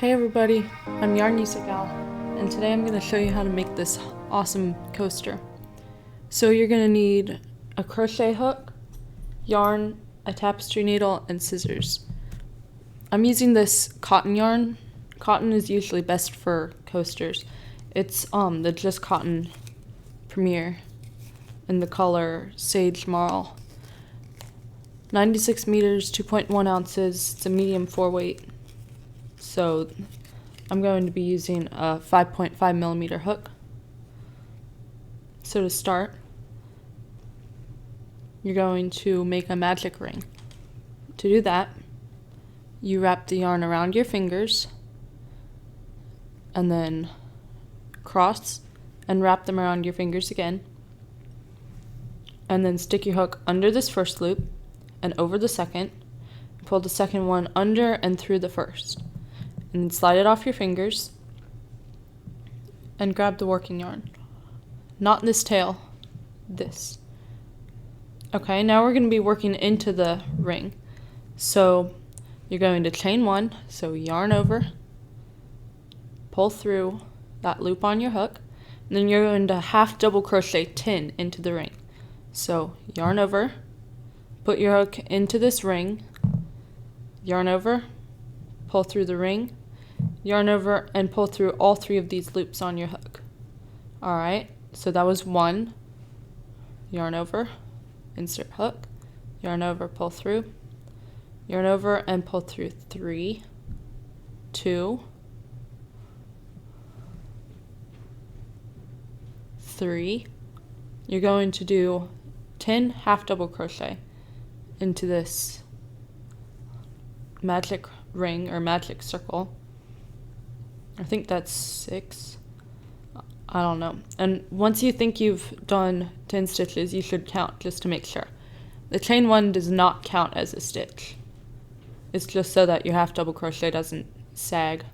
Hey everybody, I'm Yarn Gal, and today I'm going to show you how to make this awesome coaster. So you're going to need a crochet hook, yarn, a tapestry needle, and scissors. I'm using this cotton yarn. Cotton is usually best for coasters. It's the Just Cotton Premier in the color Sage Marl. 96 meters, 2.1 ounces, it's a medium 4-weight. So I'm going to be using a 5.5 millimeter hook. So to start, you're going to make a magic ring. To do that, you wrap the yarn around your fingers and then cross and wrap them around your fingers again. And then stick your hook under this first loop and over the second. Pull the second one under and through the first. And then slide it off your fingers and grab the working yarn. Not this tail, this. Okay, now we're going to be working into the ring. So you're going to chain one, so yarn over, pull through that loop on your hook, and then you're going to half double crochet 10 into the ring. So yarn over, put your hook into this ring, yarn over, pull through the ring, yarn over, and pull through all 3 of these loops on your hook. Alright, so that was 1, yarn over, insert hook, yarn over, pull through, yarn over, and pull through 3, 2, 3. You're going to do 10 half double crochet into this magic ring or magic circle. I think that's 6. I don't know. And once you think you've done 10 stitches, you should count just to make sure. The chain 1 does not count as a stitch. It's just so that your half double crochet doesn't sag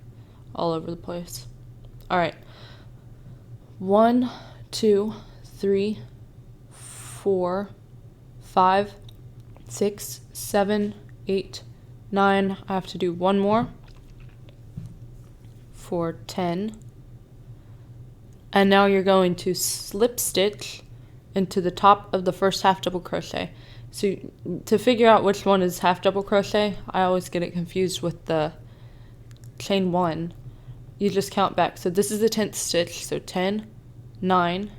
all over the place. Alright. 1, 2, 3, 4, 5, 6, 7, 8, 9. I have to do 1 more for 10. And now you're going to slip stitch into the top of the first half double crochet. So to figure out which one is half double crochet, I always get it confused with the chain 1. You just count back. So this is the 10th stitch. So 10, 9,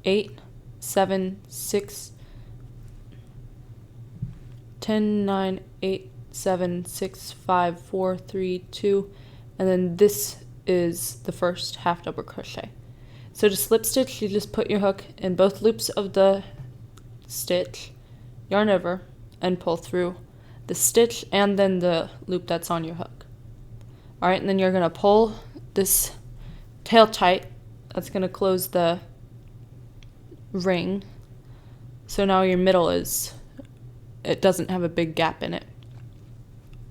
8, 7, 6, 10, 9, 8, 7, 6, 5, 4, 3, 2, and then this is the first half double crochet. So to slip stitch, you just put your hook in both loops of the stitch, yarn over, and pull through the stitch and then the loop that's on your hook. Alright, and then you're going to pull this tail tight. That's going to close the ring. So now your middle it doesn't have a big gap in it.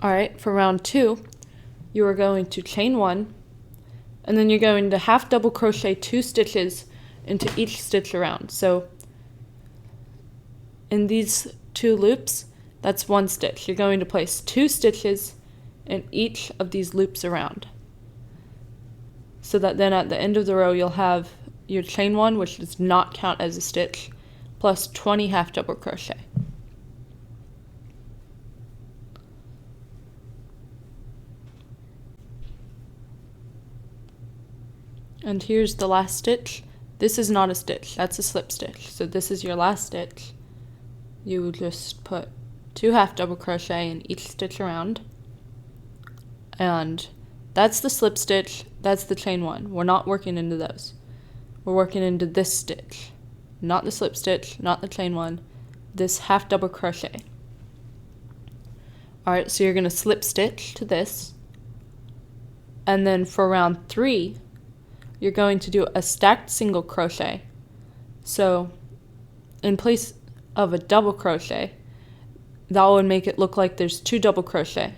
Alright, for round 2, you are going to chain 1, and then you're going to half double crochet 2 stitches into each stitch around. So in these 2 loops, that's 1 stitch. You're going to place 2 stitches in each of these loops around. So that then at the end of the row, you'll have your chain 1, which does not count as a stitch, plus 20 half double crochet. And here's the last stitch. This is not a stitch, that's a slip stitch. So this is your last stitch. You just put 2 half double crochet in each stitch around. And that's the slip stitch, that's the chain 1. We're not working into those. We're working into this stitch. Not the slip stitch, not the chain 1, this half double crochet. Alright, so you're going to slip stitch to this. And then for round 3, you're going to do a stacked single crochet. So in place of a double crochet, that would make it look like there's 2 double crochet.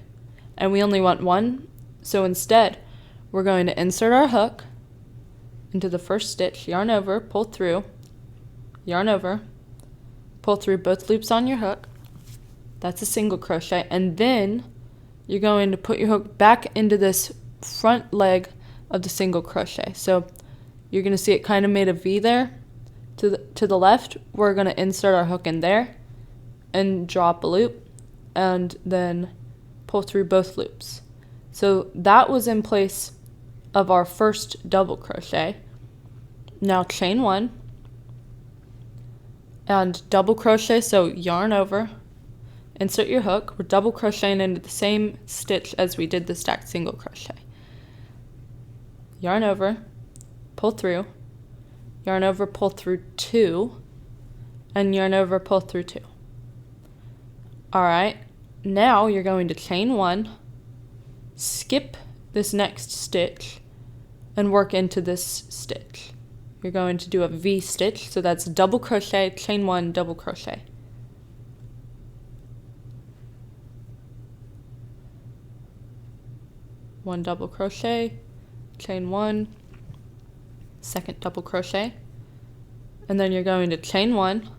And we only want 1. So instead, we're going to insert our hook into the first stitch, yarn over, pull through, yarn over, pull through both loops on your hook. That's a single crochet. And then you're going to put your hook back into this front leg of the single crochet. So you're going to see it kind of made a V there. To the left, we're going to insert our hook in there and drop a loop and then pull through both loops. So that was in place of our first double crochet. Now chain 1 and double crochet, so yarn over, insert your hook. We're double crocheting into the same stitch as we did the stacked single crochet. Yarn over, pull through, yarn over, pull through 2, and yarn over, pull through 2. Alright, now you're going to chain 1, skip this next stitch, and work into this stitch. You're going to do a V stitch, so that's double crochet, chain 1, double crochet. One double crochet, chain 1, second double crochet, and then you're going to chain 1,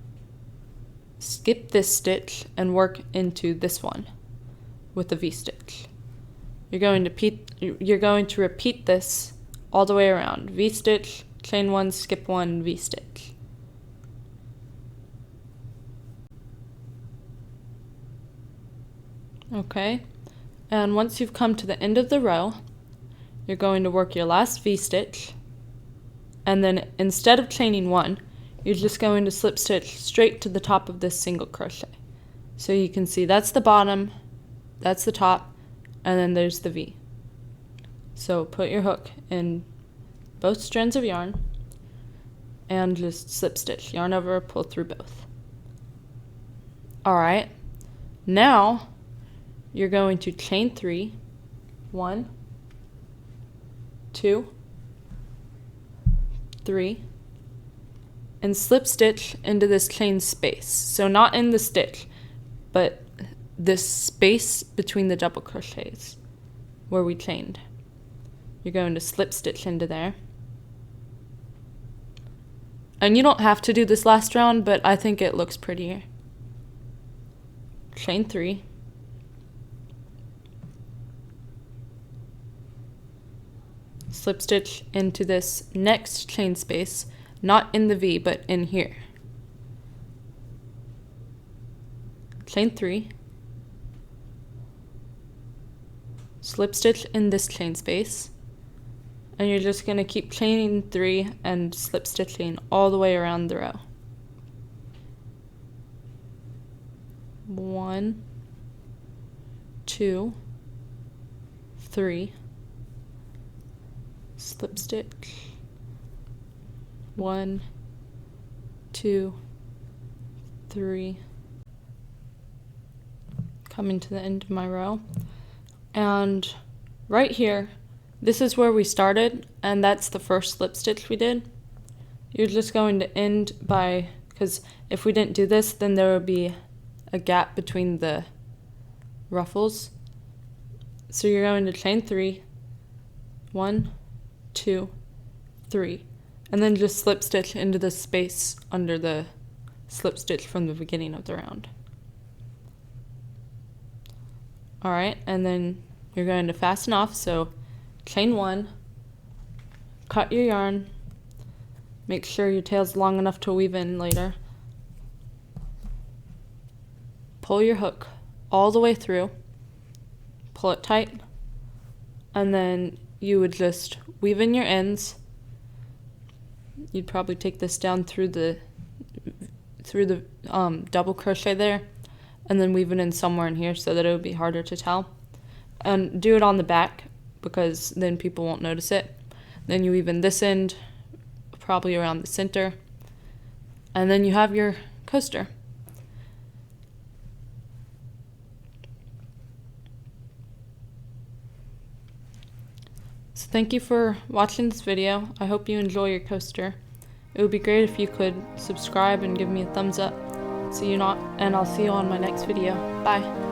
skip this stitch, and work into this one with a V stitch. You're going to repeat this all the way around. V stitch, chain 1, skip 1, V stitch. Okay, and once you've come to the end of the row, you're going to work your last V stitch, and then instead of chaining 1, you're just going to slip stitch straight to the top of this single crochet. So you can see that's the bottom, that's the top, and then there's the V. So put your hook in both strands of yarn and just slip stitch, yarn over, pull through both. Alright, now you're going to chain 3, 1, 2, 3, and slip stitch into this chain space. So not in the stitch, but this space between the double crochets where we chained. You're going to slip stitch into there. And you don't have to do this last round, but I think it looks prettier. Chain 3. Slip stitch into this next chain space, not in the V, but in here. Chain 3. Slip stitch in this chain space. And you're just going to keep chaining 3 and slip stitching all the way around the row. 1, 2, 3, slip stitch, 1, 2, 3, coming to the end of my row, and right here, this is where we started, and that's the first slip stitch we did. You're just going to end by, because if we didn't do this, then there would be a gap between the ruffles. So you're going to chain 3, 1, 2, 3, and then just slip stitch into the space under the slip stitch from the beginning of the round. Alright, and then you're going to fasten off, so chain 1, cut your yarn, make sure your tail's long enough to weave in later, pull your hook all the way through, pull it tight, and then you would just weave in your ends. You'd probably take this down through the double crochet there, and then weave it in somewhere in here so that it would be harder to tell. And do it on the back, because then people won't notice it. Then you weave in this end, probably around the center, and then you have your coaster. So thank you for watching this video. I hope you enjoy your coaster. It would be great if you could subscribe and give me a thumbs up, and I'll see you on my next video. Bye.